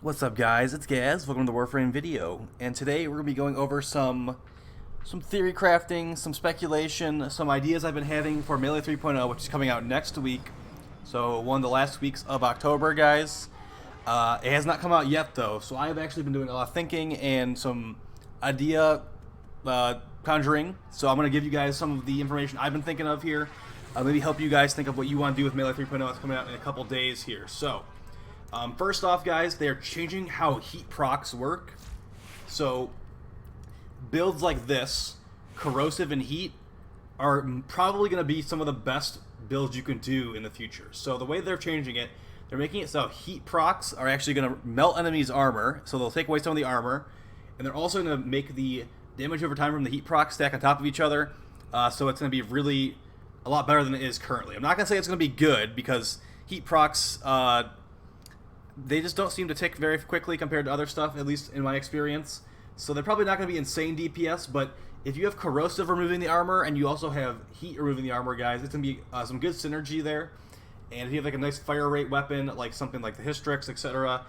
What's up, guys? It's Gaz. Welcome to the Warframe video. And today we're going to be going over some theory crafting, some speculation, some ideas I've been having for Melee 3.0, which is coming out next week. So one of the last weeks of October, guys. It has not come out yet, though. So I have actually been doing a lot of thinking and some idea conjuring. So I'm going to give you guys some of the information I've been thinking of here. Maybe help you guys think of what you want to do with Melee 3.0 that's coming out in a couple days here. So first off, guys, they're changing how heat procs work. So builds like this, corrosive and heat, are probably going to be some of the best builds you can do in the future. So the way they're changing it, they're making it so heat procs are actually going to melt enemies' armor, so they'll take away some of the armor, and they're also going to make the damage over time from the heat procs stack on top of each other, so it's going to be really a lot better than it is currently. I'm not going to say it's going to be good, because heat procs, they just don't seem to tick very quickly compared to other stuff, at least in my experience. So they're probably not going to be insane DPS, but if you have corrosive removing the armor and you also have heat removing the armor, guys, it's going to be some good synergy there. And if you have like a nice fire rate weapon, like something like the Hystrix, etc.,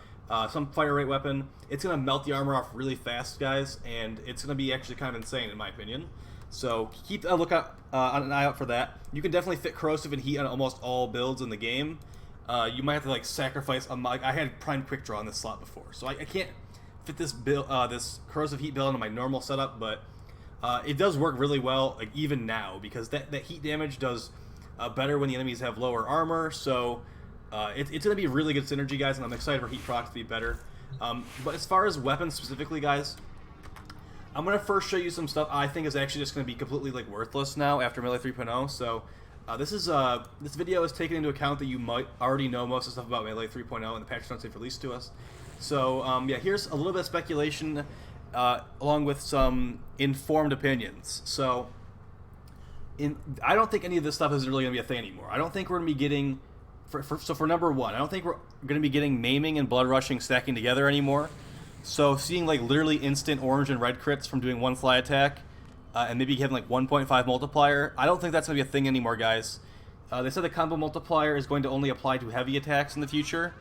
some fire rate weapon, it's going to melt the armor off really fast, guys, and it's going to be actually kind of insane in my opinion. So keep a lookout on an eye out for that. You can definitely fit corrosive and heat on almost all builds in the game. You might have to like sacrifice I had prime quick draw on this slot before, so I can't fit this build, this corrosive heat build into my normal setup, but it does work really well, like even now, because that heat damage does better when the enemies have lower armor. So it's going to be really good synergy, guys, and I'm excited for heat procs to be better. But as far as weapons specifically, guys, I'm going to first show you some stuff I think is actually just going to be completely like worthless now after Melee 3.0. So this video is taking into account that you might already know most of the stuff about Melee 3.0 and the patch notes they've released to us. So yeah, here's a little bit of speculation along with some informed opinions. So I don't think any of this stuff is really going to be a thing anymore. I don't think we're going to be getting for number one, I don't think we're going to be getting maiming and blood rushing stacking together anymore. So seeing like literally instant orange and red crits from doing one fly attack, and maybe having like 1.5 multiplier, I don't think that's going to be a thing anymore, guys. They said the combo multiplier is going to only apply to heavy attacks in the future,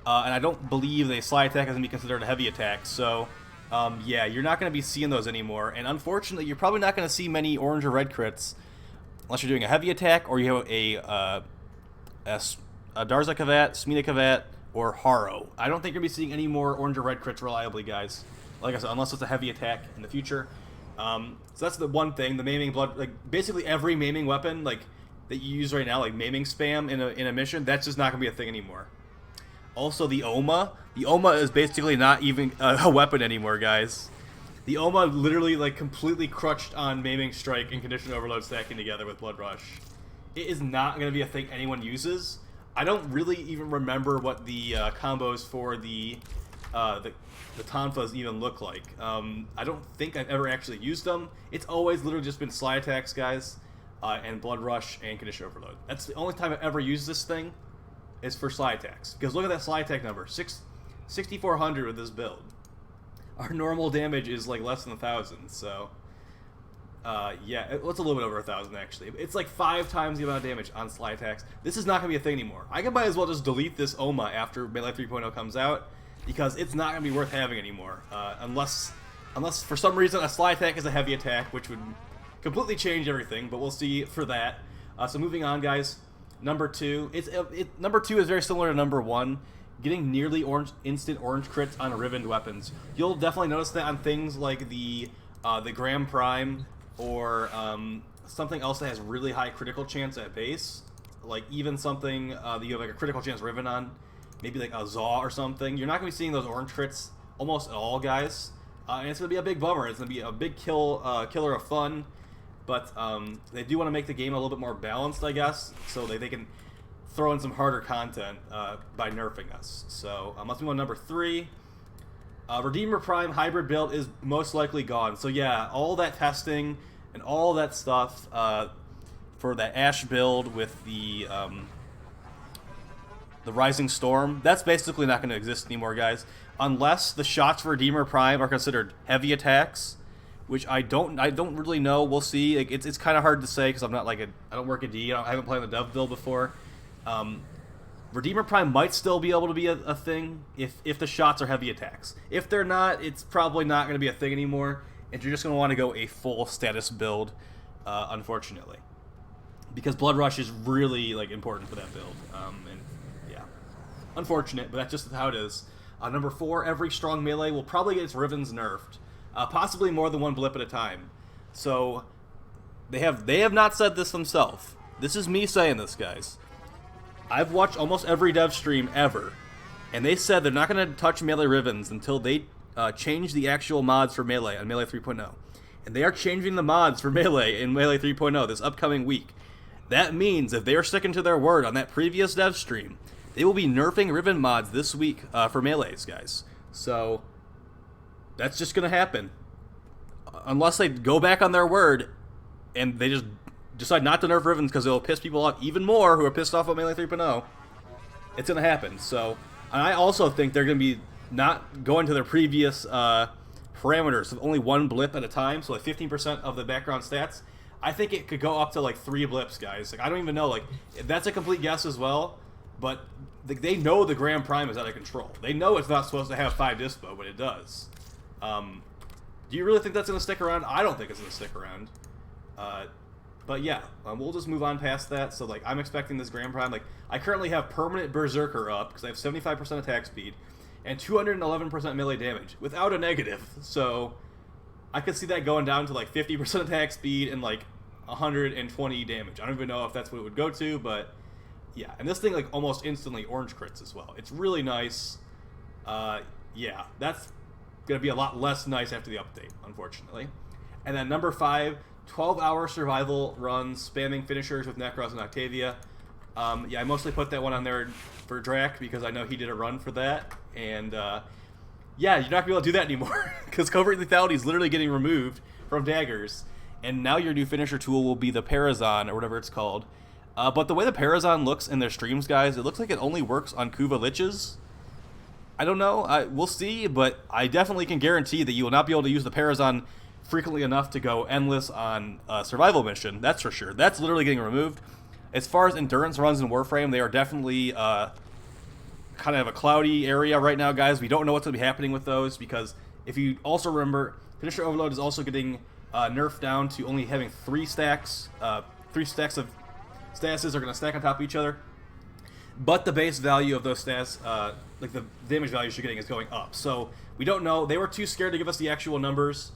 and I don't believe the slide attack is going to be considered a heavy attack. So yeah, you're not going to be seeing those anymore, and unfortunately you're probably not going to see many orange or red crits unless you're doing a heavy attack or you have a Darza Kavat, Smina Kavat, or Haro. I don't think you're going to be seeing any more orange or red crits reliably, guys. Like I said, unless it's a heavy attack in the future. So that's the one thing. The maiming blood, like basically every maiming weapon like that you use right now, like maiming spam in a mission, that's just not going to be a thing anymore. Also, the Oma. The Oma is basically not even a weapon anymore, guys. The Oma literally like completely crutched on maiming strike and condition overload stacking together with blood rush. It is not going to be a thing anyone uses. I don't really even remember what the combos for the Tonfas even look like. I don't think I've ever actually used them. It's always literally just been slide attacks, guys, and blood rush and condition overload. That's the only time I've ever used this thing, is for slide attacks. Because look at that slide attack number, 6,400 with this build. Our normal damage is like less than 1,000, so yeah, it's a little bit over 1,000 actually. It's like 5 times the amount of damage on slide attacks. This is not going to be a thing anymore. I might as well just delete this Oma after Melee 3.0 comes out, because it's not going to be worth having anymore, unless for some reason a slide attack is a heavy attack, which would completely change everything, but we'll see for that. So moving on, guys, number 2. Number 2 is very similar to number 1, getting nearly instant orange crits on Riven weapons. You'll definitely notice that on things like the Graham Prime, or something else that has really high critical chance at base, like even something that you have like a critical chance Riven on, maybe like a Zaw or something. You're not going to be seeing those orange crits almost at all, guys, and it's going to be a big bummer. It's going to be a big killer of fun, but they do want to make the game a little bit more balanced, I guess, so they can throw in some harder content by nerfing us. So let's move on to number 3. Redeemer Prime hybrid build is most likely gone. So yeah, all that testing and all that stuff for that Ash build with the Rising Storm, that's basically not going to exist anymore, guys, unless the shots for Redeemer Prime are considered heavy attacks, which I don't really know. We'll see. It's kind of hard to say because I'm not like I don't work at D. I haven't played the dev build before. Redeemer Prime might still be able to be a thing if the shots are heavy attacks. If they're not, it's probably not going to be a thing anymore, and you're just going to want to go a full status build, unfortunately. Because Blood Rush is really like important for that build, and yeah. Unfortunate, but that's just how it is. Number 4, every strong melee will probably get its Rivens nerfed. Possibly more than one blip at a time. So, they have not said this themselves. This is me saying this, guys. I've watched almost every dev stream ever, and they said they're not going to touch melee Rivens until they change the actual mods for melee on Melee 3.0. And they are changing the mods for melee in Melee 3.0 this upcoming week. That means if they are sticking to their word on that previous dev stream, they will be nerfing Riven mods this week for melees, guys. So, that's just going to happen. Unless they go back on their word and they just decide not to nerf Rivens because it'll piss people off even more who are pissed off at Melee 3.0, it's going to happen. So, and I also think they're going to be not going to their previous parameters of only one blip at a time, so like 15% of the background stats. I think it could go up to like 3 blips, guys. Like, I don't even know. Like, that's a complete guess as well, but they know the Grand Prime is out of control. They know it's not supposed to have 5 dispo, but it does. Do you really think that's going to stick around? I don't think it's going to stick around. But yeah, we'll just move on past that. So, like, I'm expecting this Grand Prime. Like, I currently have permanent Berserker up because I have 75% attack speed and 211% melee damage without a negative. So, I could see that going down to like 50% attack speed and like 120 damage. I don't even know if that's what it would go to, but yeah. And this thing like almost instantly orange crits as well. It's really nice. Yeah, that's going to be a lot less nice after the update, unfortunately. And then number 5, 12-hour survival runs, spamming finishers with Necros and Octavia. Yeah, I mostly put that one on there for Drac because I know he did a run for that. And yeah, you're not going to be able to do that anymore because Covert Lethality is literally getting removed from daggers. And now your new finisher tool will be the Parazon, or whatever it's called. But the way the Parazon looks in their streams, guys, it looks like it only works on Kuva Liches. I don't know. We'll see, but I definitely can guarantee that you will not be able to use the Parazon frequently enough to go endless on a survival mission. That's for sure. That's literally getting removed. As far as endurance runs in Warframe, they are definitely kind of a cloudy area right now, guys. We don't know what's going to be happening with those because if you also remember, Finisher Overload is also getting nerfed down to only having 3 stacks. 3 stacks of statuses are going to stack on top of each other. But the base value of those stats, like the damage values you're getting, is going up. So we don't know. They were too scared to give us the actual numbers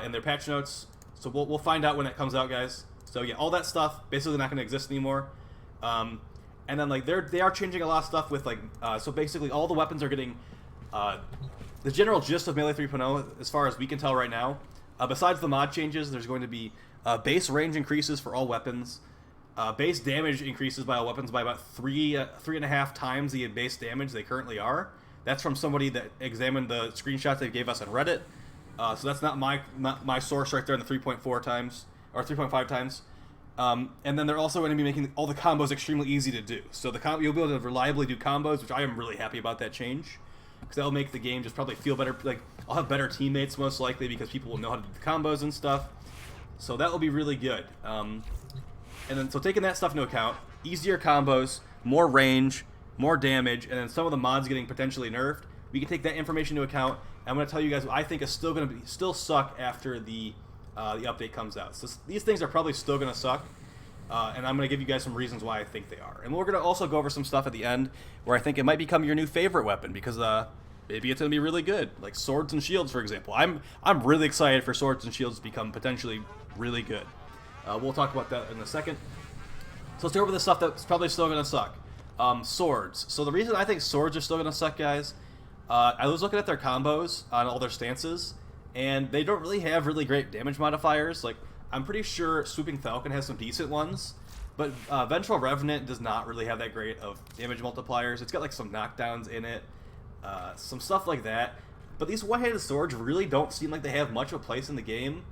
in their patch notes. So we'll find out when it comes out, guys. So yeah, all that stuff basically not going to exist anymore. And then like they are changing a lot of stuff with like so basically all the weapons are getting the general gist of Melee 3.0 as far as we can tell right now. Besides the mod changes, there's going to be base range increases for all weapons. Base damage increases by all weapons by about 3.5 times the base damage they currently are. That's from somebody that examined the screenshots they gave us on Reddit. So that's not my source right there in the 3.4 times or 3.5 times. And then they're also going to be making all the combos extremely easy to do. So you'll be able to reliably do combos, which I am really happy about that change because that'll make the game just probably feel better. Like I'll have better teammates most likely because people will know how to do the combos and stuff. So that will be really good. And then, so taking that stuff into account, easier combos, more range, more damage, and then some of the mods getting potentially nerfed, we can take that information into account. And I'm going to tell you guys what I think is still suck after the update comes out. So these things are probably still going to suck, and I'm going to give you guys some reasons why I think they are. And we're going to also go over some stuff at the end where I think it might become your new favorite weapon because maybe it's going to be really good, like swords and shields, for example. I'm really excited for swords and shields to become potentially really good. We'll talk about that in a second. So let's go over the stuff that's probably still going to suck. Swords. So the reason I think swords are still going to suck, guys, I was looking at their combos on all their stances, and they don't really have really great damage modifiers. Like, I'm pretty sure Swooping Falcon has some decent ones, but Vengeful Revenant does not really have that great of damage multipliers. It's got like some knockdowns in it, some stuff like that. But these one-handed swords really don't seem like they have much of a place in the game.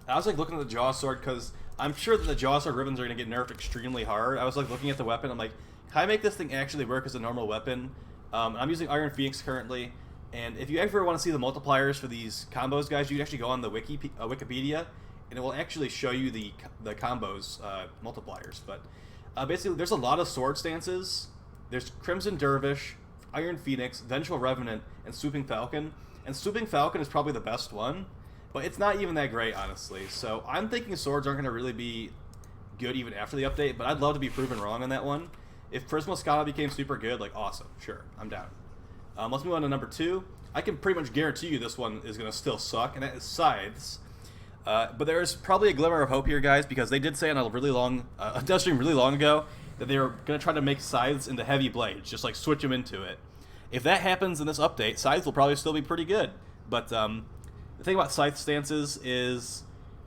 I was like looking at the Jaw Sword because I'm sure that the Jaw Sword Rivens are going to get nerfed extremely hard. I was like looking at the weapon. I'm like, can I make this thing actually work as a normal weapon? I'm using Iron Phoenix currently. And if you ever want to see the multipliers for these combos, guys, you can actually go on the Wikipedia, and it will actually show you the combos multipliers. But Basically, there's a lot of sword stances. There's Crimson Dervish, Iron Phoenix, Vengeful Revenant, and Swooping Falcon. And Swooping Falcon is probably the best one, but it's not even that great, honestly. So I'm thinking swords aren't going to really be good even after the update, but I'd love to be proven wrong on that one. If Prismal Scala became super good, like, awesome, sure, I'm down. Let's move on to number 2. I can pretty much guarantee you this one is going to still suck, and that is Scythes. But there is probably a glimmer of hope here, guys, because they did say on a really long, a dev stream really long ago that they were going to try to make Scythes into heavy blades, just like switch them into it. If that happens in this update, Scythes will probably still be pretty good. But the thing about Scythe stances is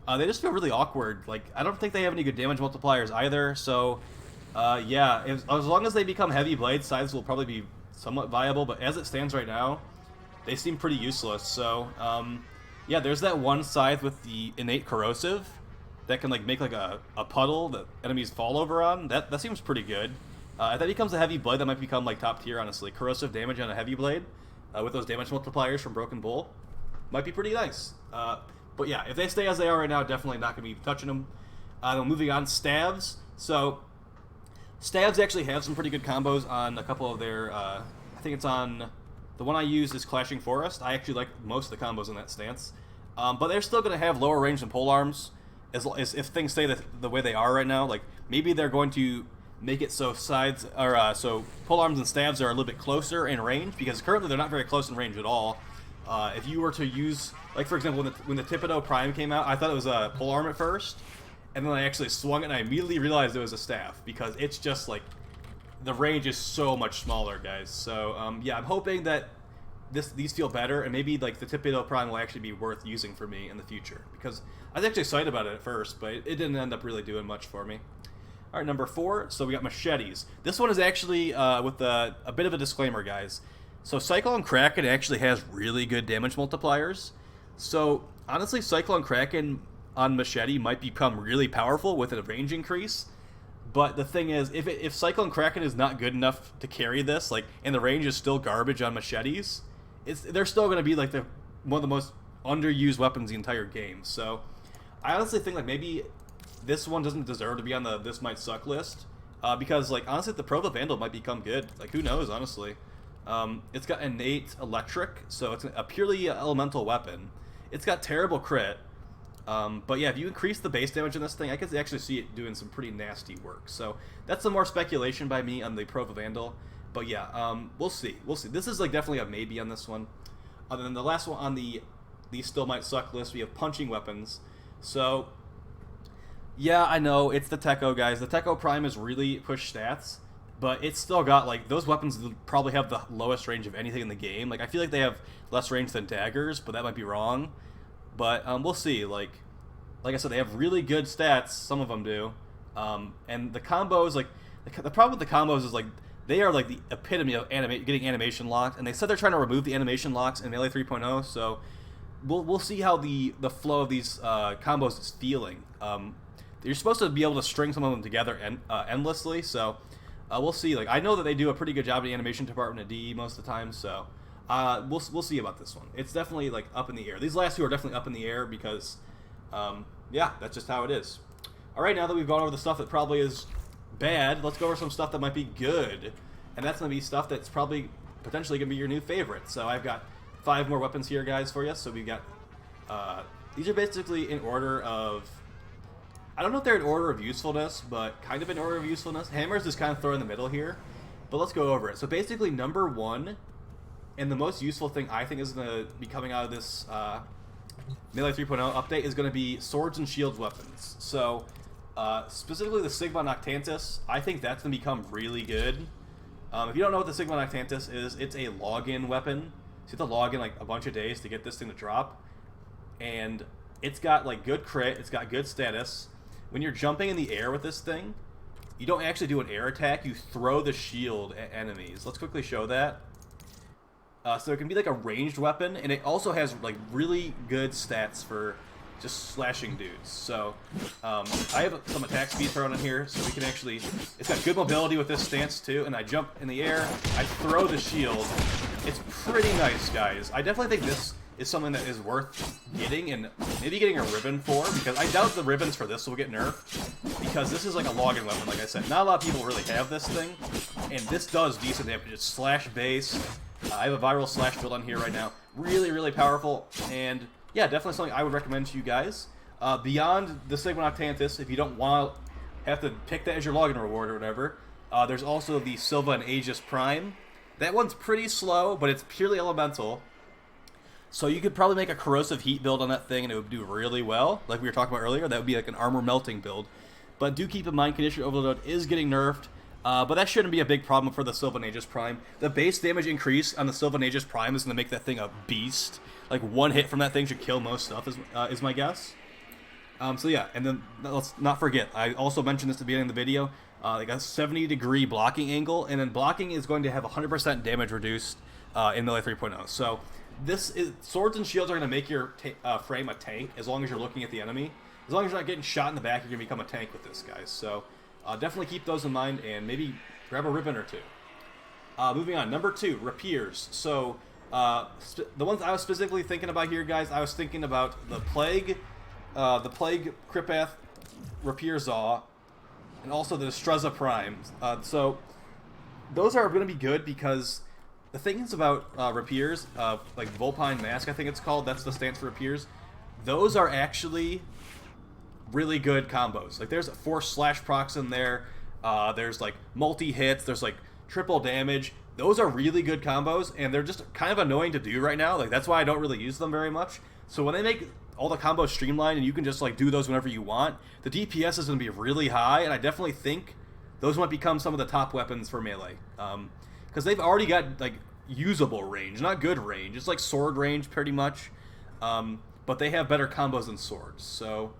they just feel really awkward. Like, I don't think they have any good damage multipliers either. So, yeah, as long as they become heavy blades, Scythes will probably be somewhat viable. But as it stands right now, they seem pretty useless. So, yeah, there's that one Scythe with the innate corrosive that can like make like a puddle that enemies fall over on. That seems pretty good. If that becomes a heavy blade, that might become like top tier, honestly. Corrosive damage on a heavy blade with those damage multipliers from Broken Bull might be pretty nice. But yeah, if they stay as they are right now, definitely not going to be touching them. Moving on, Stabs. So Stabs actually have some pretty good combos on a couple of their, I think it's on, the one I use is Clashing Forest. I actually like most of the combos in that stance. But they're still going to have lower range than polearms, as if things stay the way they are right now. Like, maybe they're going to make it so sides, or so polearms and stabs are a little bit closer in range, because currently they're not very close in range at all. If you were to use, like for example, when the Thibodeau Prime came out, I thought it was a polearm at first, and then I actually swung it and I immediately realized it was a staff, because it's just like, the range is so much smaller, guys. So yeah, I'm hoping that these feel better, and maybe like the Thibodeau Prime will actually be worth using for me in the future, because I was actually excited about it at first, but it didn't end up really doing much for me. All right, number 4, so we got Machetes. This one is actually with a bit of a disclaimer, guys. So Cyclone Kraken actually has really good damage multipliers. So honestly, Cyclone Kraken on Machete might become really powerful with a range increase. But the thing is, if Cyclone Kraken is not good enough to carry this, like, and the range is still garbage on Machetes, they're still going to be like one of the most underused weapons in the entire game. So I honestly think like maybe this one doesn't deserve to be on the This Might Suck list, because like honestly the Prova Vandal might become good. Like, who knows, honestly. It's got innate electric, so it's a purely elemental weapon. It's got terrible crit, but yeah, if you increase the base damage in this thing, I could actually see it doing some pretty nasty work. So that's some more speculation by me on the Prova Vandal. But yeah, we'll see. This is like definitely a maybe on this one. And then the last one on the Still Might Suck list, we have punching weapons. So yeah, I know it's the Techo, guys. The Techo Prime has really pushed stats, but it's still got like those weapons probably have the lowest range of anything in the game. Like, I feel like they have less range than daggers, but that might be wrong. But we'll see. Like I said, they have really good stats. Some of them do. And the combos, like the problem with the combos is like they are like the epitome of getting animation locked. And they said they're trying to remove the animation locks in Melee 3.0. So we'll see how the flow of these combos is feeling. You're supposed to be able to string some of them together endlessly. So we'll see. Like, I know that they do a pretty good job in the animation department at DE most of the time. So we'll see about this one. It's definitely like up in the air. These last two are definitely up in the air because yeah, that's just how it is. All right, now that we've gone over the stuff that probably is bad, let's go over some stuff that might be good, and that's gonna be stuff that's probably potentially gonna be your new favorite. So I've got 5 more weapons here, guys, for you. So we've got these are basically in order of, I don't know if they're in order of usefulness, but kind of in order of usefulness. Hammers is kind of thrown in the middle here, but let's go over it. So basically, number 1, and the most useful thing I think is going to be coming out of this Melee 3.0 update is going to be Swords and Shields weapons. So specifically the Sigma Noctantis, I think that's going to become really good. If you don't know what the Sigma Noctantis is, it's a login weapon. So you have to log in like a bunch of days to get this thing to drop. And it's got like good crit, it's got good status. When you're jumping in the air with this thing, you don't actually do an air attack, you throw the shield at enemies. Let's quickly show that. So it can be like a ranged weapon, and it also has like really good stats for just slashing dudes. So I have some attack speed thrown in here, so we can actually, it's got good mobility with this stance too, and I jump in the air, I throw the shield. It's pretty nice, guys. I definitely think this is something that is worth getting, and maybe getting a Riven for, because I doubt the Rivens for this will get nerfed, because this is like a logging weapon, like I said. Not a lot of people really have this thing, and this does decent damage. It's slash base. I have a viral slash build on here right now. Really, really powerful, and yeah, definitely something I would recommend to you guys. Beyond the Sigma Noctantis, if you don't want to have to pick that as your login reward or whatever, there's also the Silva and Aegis Prime. That one's pretty slow, but it's purely elemental. So you could probably make a corrosive heat build on that thing and it would do really well. Like we were talking about earlier, that would be like an armor melting build. But do keep in mind, Condition Overload is getting nerfed. But that shouldn't be a big problem for the Silva and Aegis Prime. The base damage increase on the Silva and Aegis Prime is going to make that thing a beast. Like one hit from that thing should kill most stuff, is my guess. So yeah, and then let's not forget, I also mentioned this at the beginning of the video, like a 70-degree blocking angle, and then blocking is going to have 100% damage reduced in Melee 3.0. So this is, swords and shields are going to make your frame a tank as long as you're looking at the enemy. As long as you're not getting shot in the back, you're going to become a tank with this, guys. So definitely keep those in mind, and maybe grab a Riven or two. Moving on, number 2, Rapiers. So the ones I was specifically thinking about here, guys, I was thinking about the Plague Kripath, Rapier Zaw, and also the Streza Prime. So those are going to be good because the things about Rapiers, like Vulpine Mask, I think it's called, that's the stance for Rapiers, those are actually really good combos. Like there's 4 slash procs in there, there's like multi-hits, there's like triple damage. Those are really good combos, and they're just kind of annoying to do right now. Like that's why I don't really use them very much. So when they make all the combos streamlined and you can just like do those whenever you want, the DPS is going to be really high, and I definitely think those might become some of the top weapons for melee. Because they've already got like usable range, not good range. It's like sword range pretty much, but they have better combos than swords. So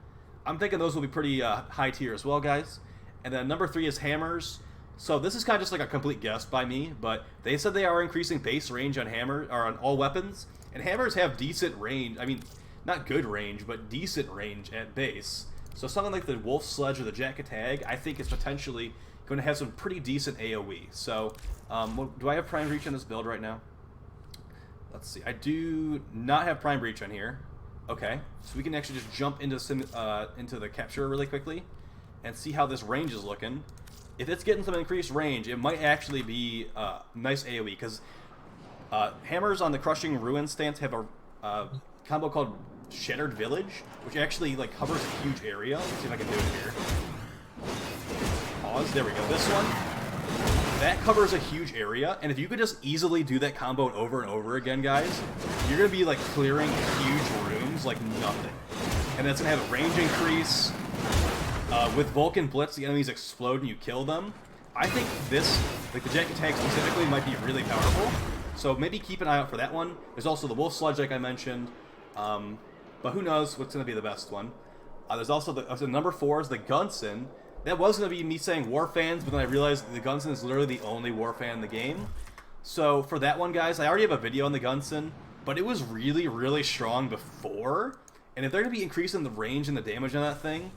I'm thinking those will be pretty high tier as well, guys. And then number 3 is hammers. So this is kind of just like a complete guess by me, but they said they are increasing base range on hammer or on all weapons, and hammers have decent range. I mean, not good range, but decent range at base. So something like the Wolf Sledge or the Jack Tag, I think is potentially going to have some pretty decent AoE. So, do I have Prime Reach on this build right now? Let's see. I do not have Prime Reach on here. Okay, so we can actually just jump into the capture really quickly and see how this range is looking. If it's getting some increased range, it might actually be nice AoE, because hammers on the Crushing Ruin stance have a combo called Shattered Village, which actually like covers a huge area. Let's see if I can do it here. Pause. There we go. This one, that covers a huge area, and if you could just easily do that combo over and over again, guys, you're gonna be like clearing huge rooms like nothing, and that's gonna have a range increase. With Vulcan Blitz, the enemies explode and you kill them. I think this, like the Jack Tag specifically, might be really powerful. So maybe keep an eye out for that one. There's also the Wolf Sludge, like I mentioned. But who knows what's going to be the best one. There's also the number 4 is the Gunson. That was going to be me saying War Fans, but then I realized the Gunson is literally the only War Fan in the game. So for that one, guys, I already have a video on the Gunson, but it was really, really strong before. And if they're going to be increasing the range and the damage on that thing,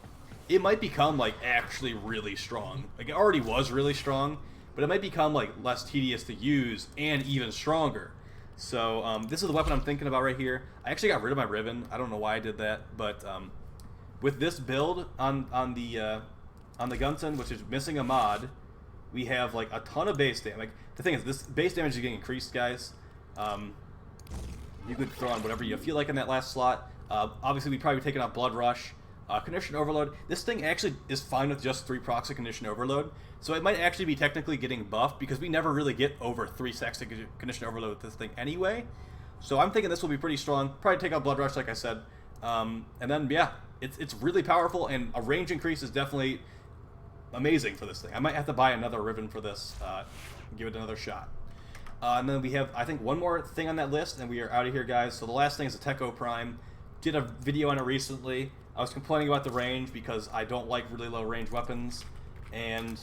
it might become like actually really strong. Like it already was really strong, but it might become like less tedious to use and even stronger. So this is the weapon I'm thinking about right here. I actually got rid of my Riven. I don't know why I did that, but with this build on the Gunson, which is missing a mod, we have like a ton of base damage. Like the thing is, this base damage is getting increased, guys. You could throw on whatever you feel like in that last slot. Obviously, we'd probably be taking out Blood Rush. Condition Overload. This thing actually is fine with just 3 procs of Condition Overload, so it might actually be technically getting buffed because we never really get over 3 stacks of Condition Overload with this thing anyway. So I'm thinking this will be pretty strong. Probably take out Blood Rush, like I said. And then, yeah, it's really powerful, and a range increase is definitely amazing for this thing. I might have to buy another Riven for this, give it another shot. And then we have, I think, one more thing on that list, and we are out of here, guys. So the last thing is the Techo Prime. Did a video on it recently. I was complaining about the range because I don't like really low range weapons, and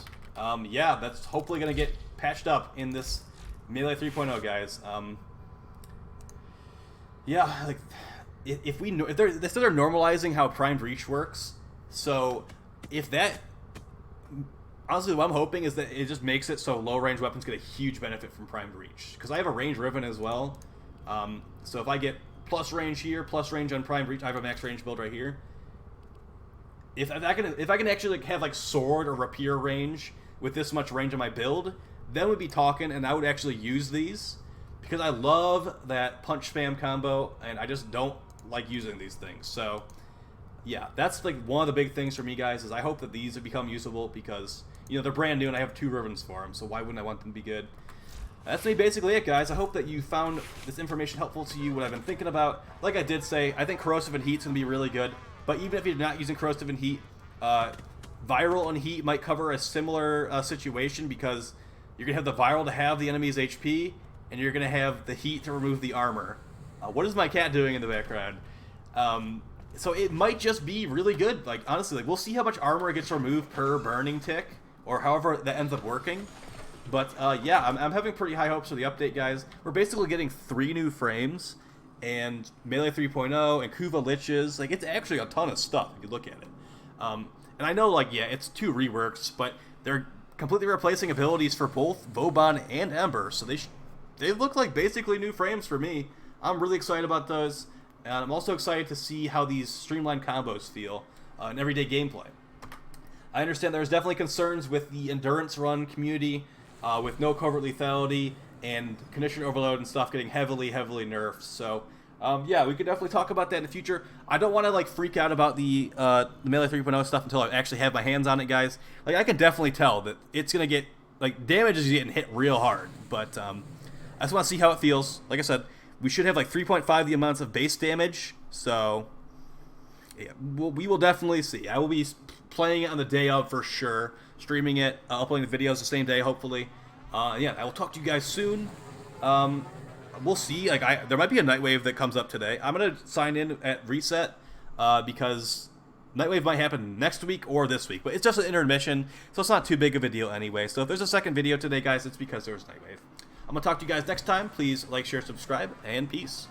yeah, that's hopefully going to get patched up in this Melee 3.0, guys. Yeah, like if they said they're normalizing how Prime Breach works, so if that, honestly, what I'm hoping is that it just makes it so low range weapons get a huge benefit from Prime Breach, because I have a range Riven as well. So if I get plus range here, plus range on Prime Breach. I have a max range build right here. If I can actually have like sword or rapier range with this much range on my build, then we'd be talking, and I would actually use these because I love that punch spam combo, and I just don't like using these things. So yeah, that's like one of the big things for me, guys, is I hope that these have become usable because, you know, they're brand new and I have 2 Rivens for them, so why wouldn't I want them to be good? That's basically it, guys. I hope that you found this information helpful to you, what I've been thinking about. Like I did say, I think Corrosive and Heat's going to be really good, but even if you're not using Corrosive and Heat, Viral and Heat might cover a similar situation because you're going to have the Viral to have the enemy's HP, and you're going to have the Heat to remove the armor. What is my cat doing in the background? So it might just be really good. Like, honestly, like, we'll see how much armor gets removed per burning tick, or however that ends up working. But yeah, I'm having pretty high hopes for the update, guys. We're basically getting 3 new frames, and Melee 3.0, and Kuva Liches. Like, it's actually a ton of stuff if you look at it. And I know, like, yeah, it's 2 reworks, but they're completely replacing abilities for both Vauban and Ember, so they look like basically new frames for me. I'm really excited about those, and I'm also excited to see how these streamlined combos feel in everyday gameplay. I understand there's definitely concerns with the endurance run community, with no covert lethality and condition overload and stuff getting heavily nerfed. So yeah, we could definitely talk about that in the future. I don't want to like freak out about the Melee 3.0 stuff until I actually have my hands on it, guys. Like, I can definitely tell that it's gonna get, like, damage is getting hit real hard, but I just want to see how it feels. Like I said, we should have like 3.5 the amounts of base damage, so yeah, we will definitely see. I will be playing it on the day of for sure, streaming it, uploading the videos the same day, hopefully. Yeah, I will talk to you guys soon. We'll see. Like, there might be a Nightwave that comes up today. I'm gonna sign in at reset because Nightwave might happen next week or this week, but it's just an intermission, so it's not too big of a deal anyway. So if there's a second video today, guys, it's because there was Nightwave. I'm gonna talk to you guys next time. Please like, share, subscribe, and peace.